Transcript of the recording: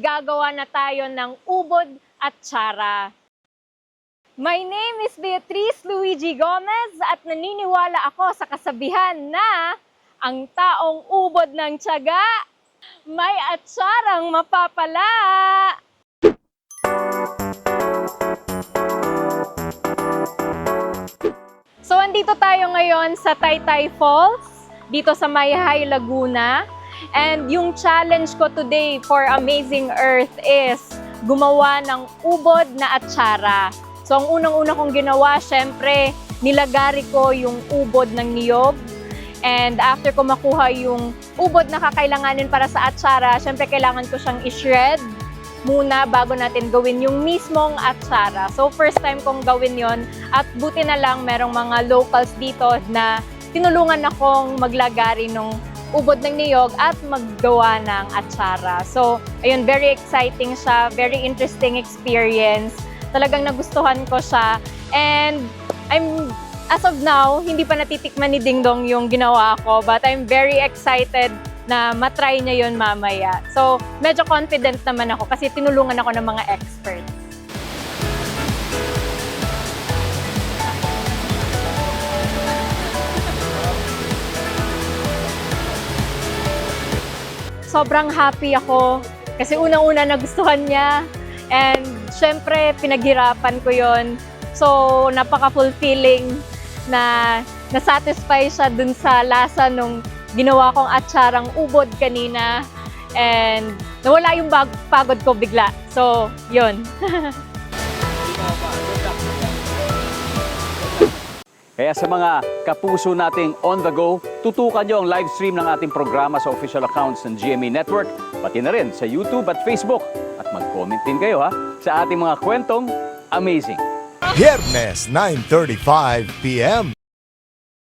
Gagawa na tayo ng ubod at tsara. My name is Beatrice Luigi Gomez at naniniwala ako sa kasabihan na ang taong ubod ng tiyaga, may atsarang mapapala. So, andito tayo ngayon sa Taytay Falls, dito sa Mayhay, Laguna. And yung challenge ko today for Amazing Earth is gumawa ng ubod na atsara. So, ang unang-una kong ginawa, syempre, nilagari ko yung ubod ng niyog. And after ko makuha yung ubod na kakailanganin para sa atsara, syempre, kailangan ko siyang i-shred muna bago natin gawin yung mismong atsara. So, first time kong gawin yon at buti na lang merong mga locals dito na tinulungan akong maglagari ng ubod ng niyog at maggawa ng atsara. So, ayun, very exciting siya, very interesting experience. Talagang nagustuhan ko siya. And as of now, hindi pa natitikman ni Dingdong yung ginawa ko, but I'm very excited na matry niya yun mamaya. So, medyo confident naman ako kasi tinulungan ako ng mga experts. Sobrang happy ako kasi unang-una nagustuhan niya and syempre pinaghirapan ko yon. So napaka-fulfilling na nasatisfy siya dun sa lasa nung ginawa kong atsarang ubod kanina and nawala yung pagod ko bigla. So yun. Kaya sa mga kapuso nating on the go, tutukan nyo ang live stream ng ating programa sa official accounts ng GMA Network, pati na rin sa YouTube at Facebook. At mag-comment din kayo sa ating mga kwentong amazing. Viernes 9:35 p.m.